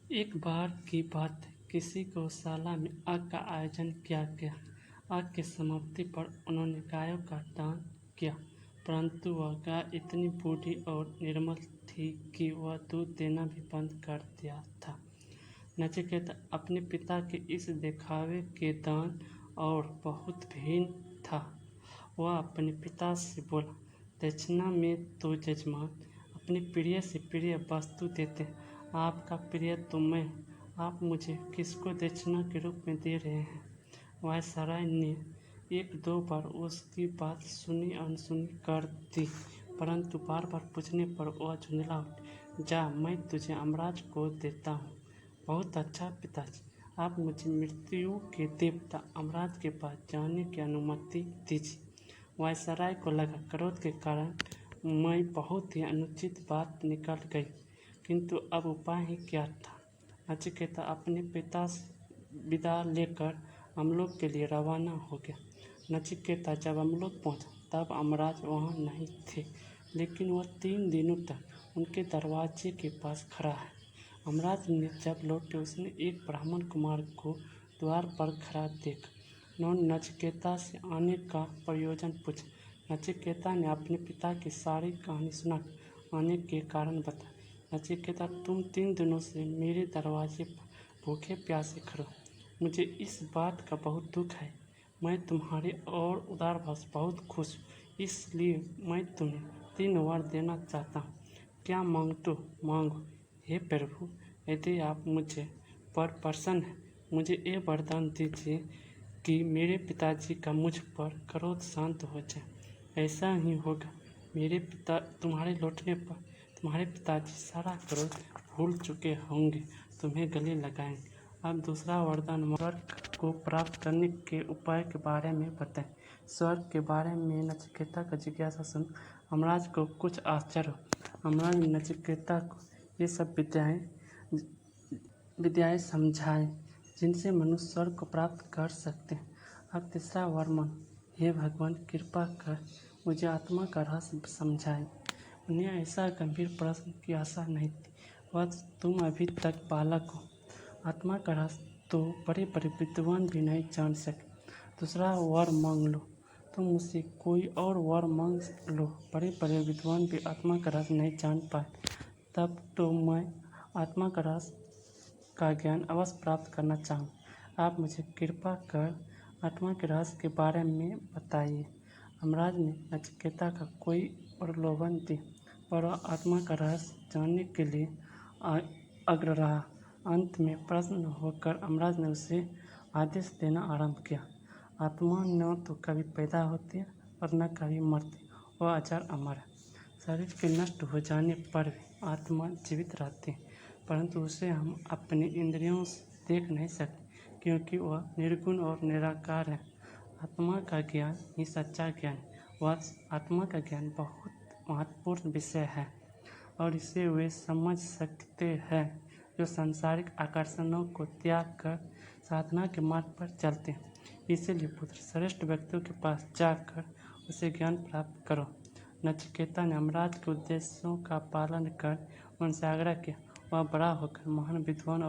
एक बार की बात है, किसी गौशाला में आग का आयोजन किया गया। आग की समाप्ति पर उन्होंने गायों का दान किया, परंतु वह गाय इतनी बूढ़ी और निर्मल थी कि वह दूध देना भी बंद कर दिया था। नचिकेता अपने पिता के इस दिखावे के दान और बहुत भिन्न था। वह अपने पिता से बोला, दक्षिणा में तो जजमान अपने प्रिय से प्रिय वस्तु देते, आपका प्रिय तो मैं, आप मुझे किसको दक्षिणा के रूप में दे रहे हैं। वायसराय ने एक दो बार उसकी बात सुनी अनसुनी कर दी, परंतु बार बार पूछने पर वह झुंझला उठी, जा, मैं तुझे अमराज को देता हूँ। बहुत अच्छा पिताजी, आप मुझे मृत्यु के देवता अमराज के पास जाने की अनुमति दीजिए। वायसराय को लगा क्रोध के कारण मैं बहुत ही अनुचित बात निकल गई, किंतु अब उपाय ही क्या था। नचिकेता अपने पिता से विदा लेकर अमलोक के लिए रवाना हो गया। नचिकेता जब अमलोक पहुंचा तब अमराज वहां नहीं थे, लेकिन वह 3 दिनों तक उनके दरवाजे के पास खड़ा है। अमराज ने जब लौटे उसने एक ब्राह्मण कुमार को द्वार पर खड़ा देखा। उन्होंने नचिकेता से आने का प्रयोजन पूछा। नचिकेता ने अपने पिता की सारी कहानी सुनाकर आने के कारण बताया। नचिकेता, तुम 3 दिनों से मेरे दरवाजे पर भूखे प्यासे खड़े हो। मुझे इस बात का बहुत दुख है। मैं तुम्हारे और उदार भाव से बहुत खुश हूँ, इसलिए मैं तुम्हें 3 वर देना चाहता हूँ। क्या मांगते हो मांगो। हे प्रभु, यदि आप मुझे पर प्रसन्न हैं, मुझे ये वरदान दीजिए कि मेरे पिताजी का मुझ पर क्रोध शांत हो जाए। ऐसा ही होगा। तुम्हारे लौटने पर तुम्हारे पिताजी सारा क्रोध भूल चुके होंगे, तुम्हें गले लगाएंगे। अब दूसरा वरदान, स्वर्ग को प्राप्त करने के उपाय के बारे में बताएं। स्वर्ग के बारे में नचिकेता का जिज्ञासा सुन अमराज को कुछ आश्चर्य हो। अमराज ने नचिकेता को ये सब विद्याएं समझाएं जिनसे मनुष्य स्वर्ग को प्राप्त कर सकते हैं। अब तीसरा वर मांग, हे भगवान, कृपा कर मुझे आत्मा का रहस्य समझाएं। उन्हें ऐसा गंभीर प्रश्न की आशा नहीं थी, वह तुम अभी तक बालक हो। आत्मा का रहस्य तो बड़े बड़े विद्वान भी नहीं जान सके। दूसरा वर मांग लो, तुम मुझसे कोई और वर मांग लो, बड़े बड़े विद्वान भी आत्मा का रहस्य नहीं जान पाए, तब तो मैं आत्मा का रहस्य का ज्ञान अवश्य प्राप्त करना चाहूँ। आप मुझे कृपा कर आत्मा के रहस्य के बारे में बताइए। अमराज ने नचिकेता का कोई प्रलोभन दिया, पर वह आत्मा का रहस्य जानने के लिए अग्र रहा। अंत में प्रसन्न होकर अमराज ने उसे आदेश देना आरंभ किया। आत्मा न तो कभी पैदा होती है और न कभी मरती, वह अजर अमर है। शरीर के नष्ट हो जाने पर भी आत्मा जीवित रहती है, परंतु उसे हम अपने इंद्रियों से देख नहीं सकते, क्योंकि वह निर्गुण और निराकार है। आत्मा का ज्ञान ही सच्चा ज्ञान है। वह आत्मा का ज्ञान बहुत महत्वपूर्ण विषय है और इसे वे समझ सकते हैं जो सांसारिक आकर्षणों को त्याग कर साधना के मार्ग पर चलते हैं। इसीलिए पुत्र, श्रेष्ठ व्यक्तियों के पास जाकर उसे ज्ञान प्राप्त करो। नचिकेता ने अमराज के उद्देश्यों का पालन कर उनसे आग्रह किया। वह बड़ा होकर महान विद्वान